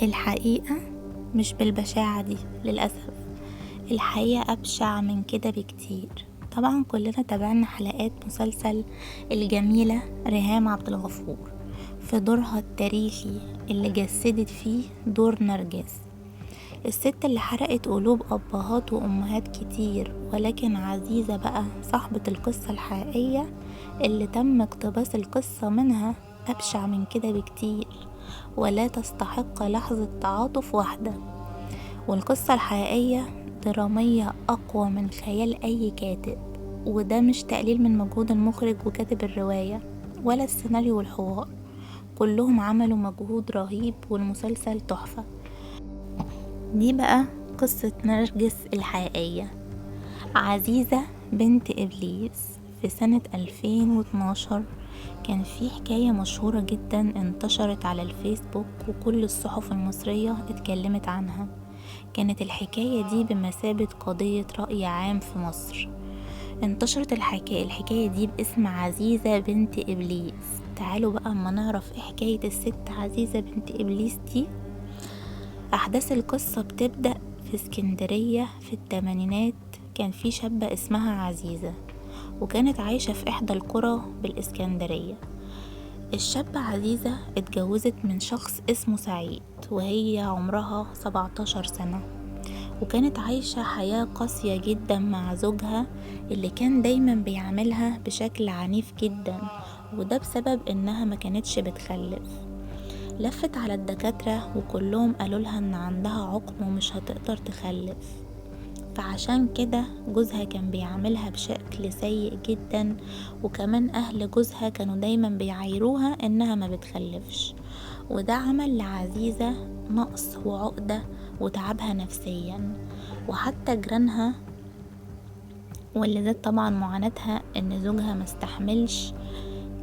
الحقيقة مش بالبشاعة دي للأسف. الحقيقة أبشع من كده بكتير. طبعا كلنا تابعنا حلقات مسلسل الجميلة ريهام عبد الغفور في دورها التاريخي اللي جسدت فيه دور نرجس، الست اللي حرقت قلوب أبهات وأمهات كتير. ولكن عزيزة بقى صاحبة القصة الحقيقية اللي تم اقتباس القصة منها أبشع من كده بكتير، ولا تستحق لحظة تعاطف واحدة. والقصة الحقيقية درامية أقوى من خيال أي كاتب، وده مش تقليل من مجهود المخرج وكاتب الرواية ولا السيناريو والحوار، كلهم عملوا مجهود رهيب والمسلسل تحفة. دي بقى قصة نرجس الحقيقية. عزيزة بنت إبليس في سنة 2012 كان في حكاية مشهورة جدا انتشرت على الفيسبوك وكل الصحف المصرية اتكلمت عنها. كانت الحكاية دي بمثابة قضية رأي عام في مصر. انتشرت الحكاية دي باسم عزيزة بنت إبليس. تعالوا بقى اما نعرف ايه حكاية الست عزيزة بنت إبليس دي. أحداث القصة بتبدأ في اسكندرية في الثمانينات. كان في شابة اسمها عزيزة وكانت عايشة في إحدى القرى بالإسكندرية. الشابة عزيزة اتجوزت من شخص اسمه سعيد وهي عمرها 17 سنة، وكانت عايشة حياة قاسية جدا مع زوجها اللي كان دايما بيعاملها بشكل عنيف جدا، وده بسبب انها ما كانتش بتخلف. لفت على الدكاترة وكلهم قالولها ان عندها عقم ومش هتقدر تخلف، فعشان كده جوزها كان بيعاملها بشكل سيء جدا. وكمان اهل جوزها كانوا دايما بيعايروها انها ما بتخلفش، وده عمل لعزيزة نقص وعقدة وتعبها نفسيا وحتى جيرانها. واللي زاد طبعا معاناتها ان زوجها ما استحملش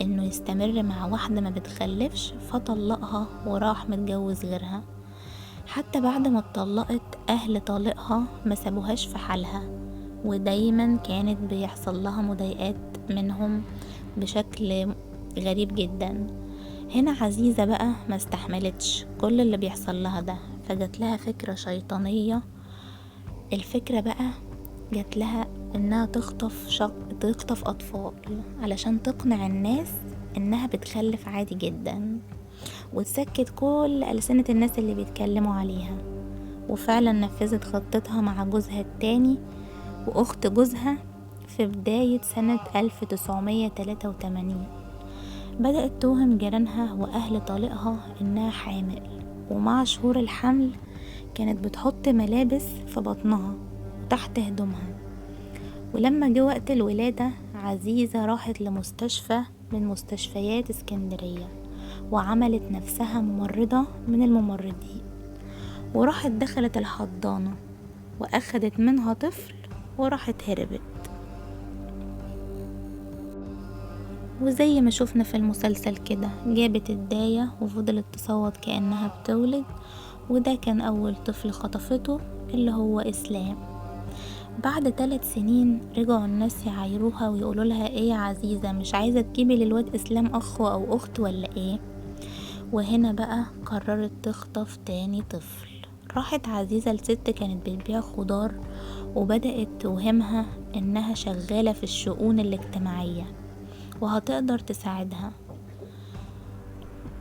انه يستمر مع واحدة ما بتخلفش، فطلقها وراح متجوز غيرها. حتى بعد ما اتطلقت اهل طالقها ما سابوهاش في حالها، ودايما كانت بيحصل لها مضايقات منهم بشكل غريب جدا. هنا عزيزة بقى ما استحملتش كل اللي بيحصل لها ده، فجت لها فكرة شيطانية. الفكرة بقى جت لها انها تخطف اطفال علشان تقنع الناس انها بتخلف عادي جدا، وتسكت كل ألسنة الناس اللي بيتكلموا عليها. وفعلا نفذت خطتها مع جوزها التاني وأخت جوزها في بداية سنة 1983. بدأت توهم جيرانها وأهل طليقها إنها حامل، ومع شهور الحمل كانت بتحط ملابس في بطنها وتحت هدومها. ولما جه وقت الولادة عزيزة راحت لمستشفى من مستشفيات اسكندرية وعملت نفسها ممرضة من الممرضين، وراحت دخلت الحضانة وأخدت منها طفل وراحت هربت. وزي ما شفنا في المسلسل كده جابت الداية وفضلت تصوت كأنها بتولد، وده كان أول طفل خطفته اللي هو إسلام. بعد 3 سنين رجعوا الناس يعايروها ويقولوا لها ايه يا عزيزة، مش عايزة تجيبي للواد إسلام أخ أو أخت ولا ايه؟ وهنا بقى قررت تخطف تاني طفل. راحت عزيزة لست كانت بتبيع خضار وبدأت توهمها انها شغالة في الشؤون الاجتماعية وهتقدر تساعدها.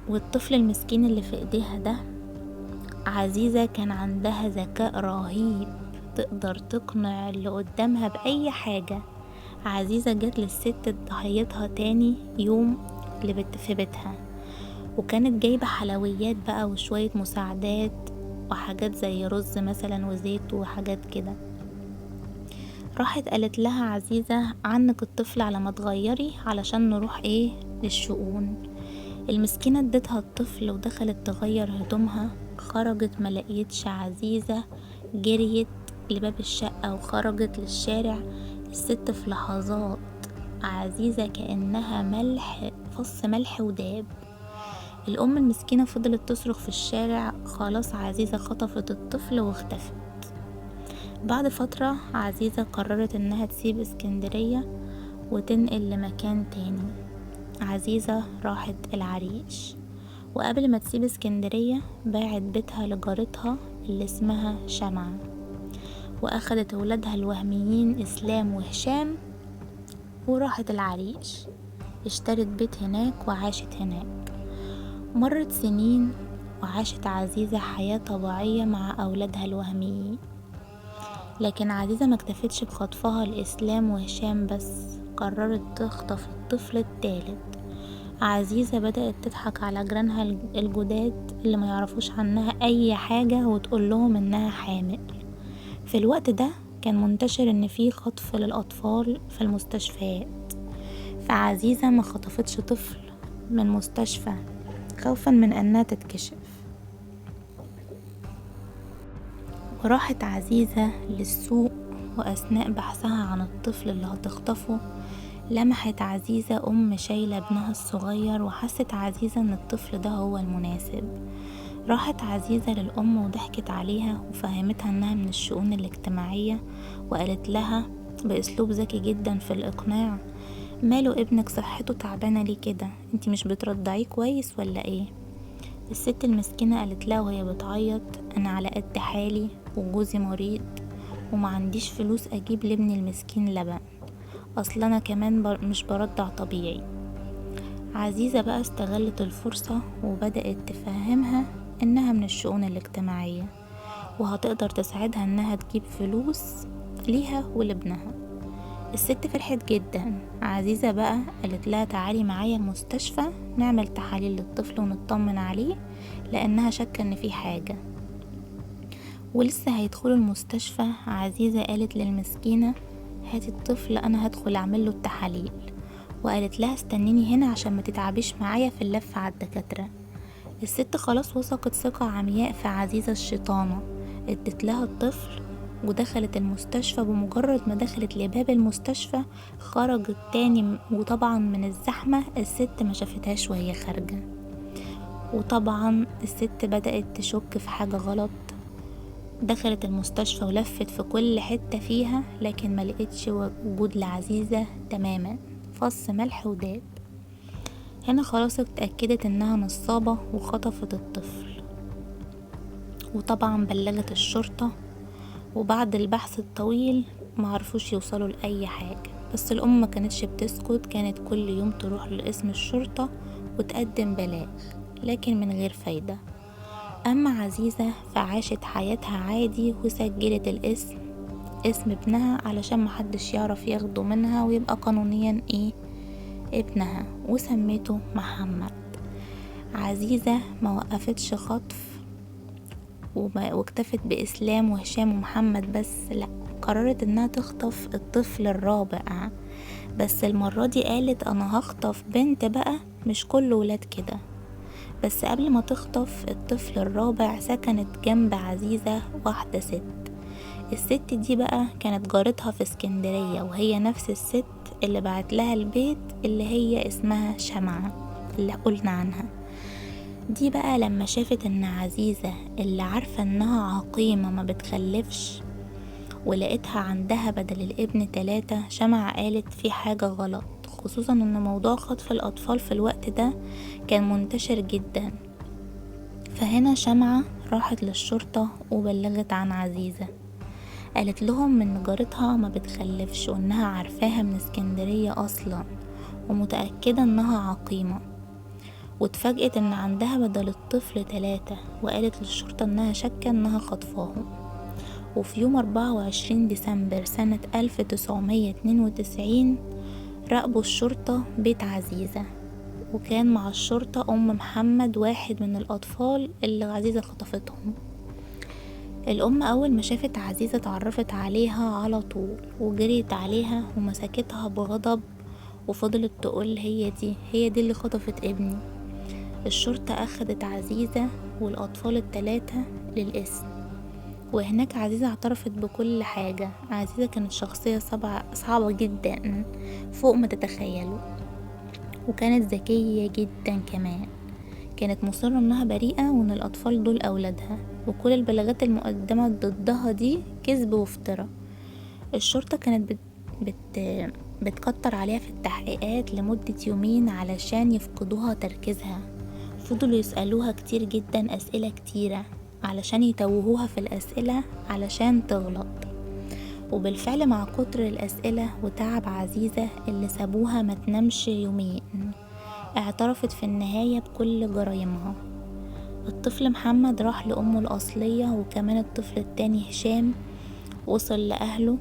والطفل المسكين اللي في ايديها ده عزيزة كان عندها ذكاء رهيب، تقدر تقنع اللي قدامها بأي حاجة. عزيزة جت للست ضحيتها تاني يوم في بيتها، وكانت جايبة حلويات بقى وشوية مساعدات وحاجات زي رز مثلا وزيت وحاجات كده. راحت قالت لها عزيزة عنك الطفل على ما تغيري علشان نروح للشؤون. المسكينة ادتها الطفل ودخلت تغير هدومها. خرجت ملقيتش عزيزة، جريت لباب الشقة وخرجت للشارع. الست في لحظات عزيزة كأنها فص ملح وداب. الأم المسكينة فضلت تصرخ في الشارع، خلاص عزيزة خطفت الطفل واختفت. بعد فترة عزيزة قررت انها تسيب اسكندرية وتنقل لمكان تاني. عزيزة راحت العريش، وقبل ما تسيب اسكندرية باعت بيتها لجارتها اللي اسمها شمعة، وأخدت ولادها الوهميين إسلام وهشام وراحت العريش، اشترت بيت هناك وعاشت هناك. مرت سنين وعاشت عزيزة حياة طبيعية مع أولادها الوهميين، لكن عزيزة ما اكتفتش بخطفها لإسلام وهشام بس، قررت تخطف الطفل الثالث. عزيزة بدأت تضحك على جيرانها الجداد اللي ما يعرفوش عنها أي حاجة وتقول لهم إنها حامل. في الوقت ده كان منتشر إن في خطف للأطفال في المستشفيات، فعزيزة ما خطفتش طفل من مستشفى خوفا من أنها تتكشف. وراحت عزيزة للسوق، وأثناء بحثها عن الطفل اللي هتخطفه لمحت عزيزة أم شايلة ابنها الصغير، وحست عزيزة إن الطفل ده هو المناسب. راحت عزيزة للأم وضحكت عليها وفهمتها إنها من الشؤون الاجتماعية، وقالت لها بأسلوب ذكي جدا في الإقناع: ماله ابنك صحته تعبانة ليه كده؟ انتي مش بترضعيه كويس ولا ايه؟ الست المسكينة قالت لها وهي بتعيط: أنا على قد حالي وجوزي مريض وما عنديش فلوس أجيب لابني المسكين لبن، أصل أنا كمان مش برضع طبيعي. عزيزة بقى استغلت الفرصة وبدأت تفهمها إنها من الشؤون الاجتماعية وهتقدر تساعدها إنها تجيب فلوس ليها ولابنها. الست فرحت جدا. عزيزة بقى قالت لها تعالي معايا المستشفى نعمل تحاليل للطفل ونطمن عليه، لأنها شاكة إن في حاجة. ولسه هيدخلوا المستشفى عزيزة قالت للمسكينة: هاتي الطفل أنا هدخل أعمله التحاليل. وقالت لها استنيني هنا عشان ما تتعبيش معايا في اللف على الدكاترة. الست خلاص وثقت ثقة عمياء في عزيزة الشيطانة، ادت لها الطفل ودخلت المستشفى. بمجرد ما دخلت لباب المستشفى خرجت تاني، وطبعا من الزحمة الست ما شافتهاش وهي خارجة. وطبعا الست بدأت تشك في حاجة غلط. دخلت المستشفى ولفت في كل حتة فيها لكن ما لقيتش وجود لعزيزة تماما، فص ملح وداب. هنا خلاص اتأكدت انها نصابة وخطفت الطفل، وطبعا بلغت الشرطة. وبعد البحث الطويل معرفوش يوصلوا لأي حاجة، بس الأم ما كانتش بتسكت، كانت كل يوم تروح لقسم الشرطة وتقدم بلاغ لكن من غير فايدة. أما عزيزة فعاشت حياتها عادي وسجلت اسم ابنها علشان محدش يعرف ياخده منها ويبقى قانونيا ابنها، وسميته محمد. عزيزة ما وقفتش خطف واكتفت بإسلام وهشام ومحمد بس، لا، قررت انها تخطف الطفل الرابع. بس المرة دي قالت انا هخطف بنت بقى، مش كل ولاد كده. بس قبل ما تخطف الطفل الرابع سكنت جنب عزيزة واحدة ست. الست دي بقى كانت جارتها في اسكندرية، وهي نفس الست اللي بعت لها البيت اللي هي اسمها شمعة اللي قلنا عنها. دي بقى لما شافت ان عزيزة اللي عارفة انها عقيمة ما بتخلفش ولقيتها عندها بدل الابن 3، شمعة قالت في حاجة غلط، خصوصا ان موضوع خطف الاطفال في الوقت ده كان منتشر جدا. فهنا شمعة راحت للشرطة وبلغت عن عزيزة، قالت لهم ان جارتها ما بتخلفش وانها عارفاها من اسكندرية اصلا ومتأكدة انها عقيمة، واتفاجئت ان عندها بدل الطفل 3، وقالت للشرطة انها شاكة انها خطفاهم. وفي يوم 24 ديسمبر سنة 1992 راقبوا الشرطة بيت عزيزة، وكان مع الشرطة أم محمد واحد من الأطفال اللي عزيزة خطفتهم. الأم أول ما شافت عزيزة اتعرفت عليها على طول وجريت عليها ومسكتها بغضب وفضلت تقول هي دي اللي خطفت ابني. الشرطة أخدت عزيزة والأطفال ال3 للقسم، وهناك عزيزة اعترفت بكل حاجة. عزيزة كانت شخصية صعبة جدا فوق ما تتخيلوا، وكانت ذكية جدا كمان. كانت مصرة انها بريئة وان الاطفال دول اولادها، وكل البلاغات المقدمة ضدها دي كذب وافتراء. الشرطة كانت بتكتر عليها في التحقيقات لمدة يومين علشان يفقدوها تركيزها. فضلوا يسألوها كتير جدا أسئلة كتيرة علشان يتوهوها في الأسئلة علشان تغلط. وبالفعل مع كتر الأسئلة وتعب عزيزة اللي سابوها ما تنامش يومين، اعترفت في النهاية بكل جرائمها. الطفل محمد راح لأمه الأصلية، وكمان الطفل التاني هشام وصل لأهله،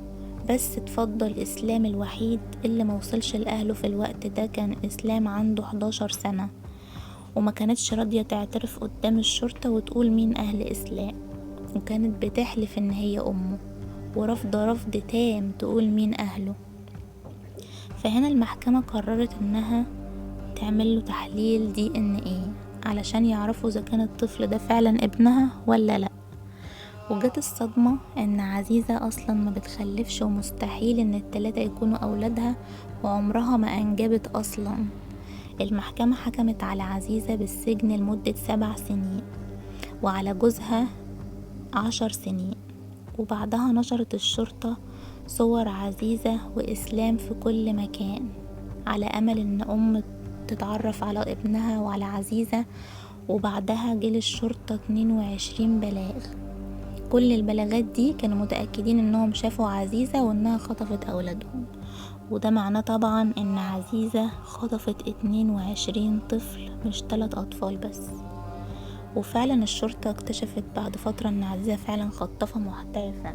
بس اتفضل إسلام الوحيد اللي موصلش لأهله في الوقت ده. كان إسلام عنده 11 سنة، وما كانتش راضية تعترف قدام الشرطة وتقول مين أهل إسلام، وكانت بتحلف إن هي أمه، ورفض رفض تام تقول مين أهله. فهنا المحكمة قررت إنها تعمله تحليل DNA علشان يعرفوا إذا كان الطفل ده فعلا ابنها ولا لأ. وجت الصدمة إن عزيزة أصلا ما بتخلفش، ومستحيل إن التلاتة يكونوا أولادها، وعمرها ما أنجبت أصلا. المحكمة حكمت على عزيزة بالسجن لمدة 7 سنين، وعلى جوزها 10 سنين. وبعدها نشرت الشرطة صور عزيزة وإسلام في كل مكان، على أمل إن أم تتعرف على ابنها وعلى عزيزة. وبعدها جه للشرطة 22 بلاغ. كل البلاغات دي كانوا متأكدين إنهم شافوا عزيزة وإنها خطفت أولادهم، وده معناه طبعا إن عزيزة خطفت 22 طفل، مش 3 أطفال بس. وفعلا الشرطة اكتشفت بعد فترة إن عزيزة فعلا خطافة محترفة،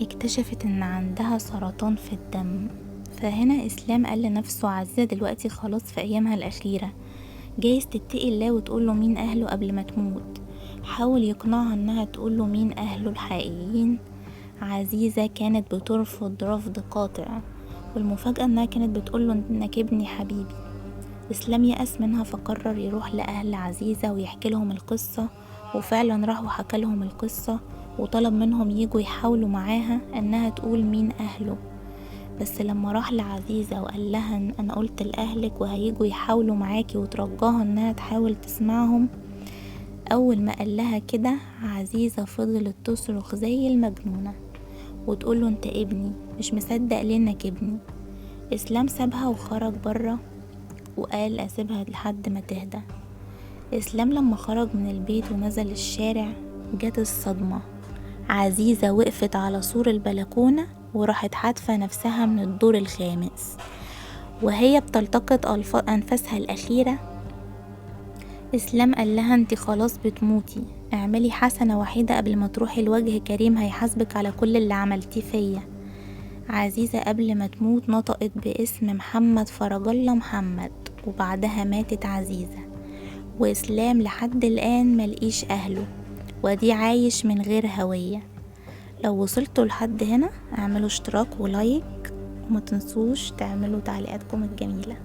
اكتشفت إن عندها سرطان في الدم. فهنا إسلام قال لنفسه عزيزة دلوقتي خلاص في أيامها الأخيرة، جايز تتقي الله وتقوله مين أهله قبل ما تموت. حاول يقنعها إنها تقوله مين أهله الحقيقيين. عزيزة كانت بترفض رفض قاطع، والمفاجأة إنها كانت بتقوله إنك ابني حبيبي. إسلام يأس منها، فقرر يروح لأهل عزيزة ويحكي لهم القصة. وفعلا راح وحكى لهم القصة، وطلب منهم يجوا يحاولوا معاها إنها تقول مين أهله. بس لما راح لعزيزة وقال لها إن أنا قلت لأهلك وهيجوا يحاولوا معاكي، وترجاها إنها تحاول تسمعهم، أول ما قال لها كده عزيزة فضلت تصرخ زي المجنونة وتقوله انت ابني، مش مصدق ليه انك ابني. إسلام سابها وخرج برا وقال أسيبها لحد ما تهدى. إسلام لما خرج من البيت ونزل الشارع جت الصدمة. عزيزة وقفت على سور البلكونة وراحت حادفة نفسها من الدور الخامس، وهي بتلتقط أنفاسها الأخيرة. إسلام قال لها انت خلاص بتموتي، اعملي حسنة وحيدة قبل ما تروحي لوجه كريم هيحاسبك على كل اللي عملتيه فيا. عزيزة قبل ما تموت نطقت باسم محمد فرج الله محمد، وبعدها ماتت عزيزة. وإسلام لحد الآن ملقيش أهله، ودي عايش من غير هوية. لو وصلتوا لحد هنا اعملوا اشتراك ولايك، وما تنسوش تعملوا تعليقاتكم الجميلة.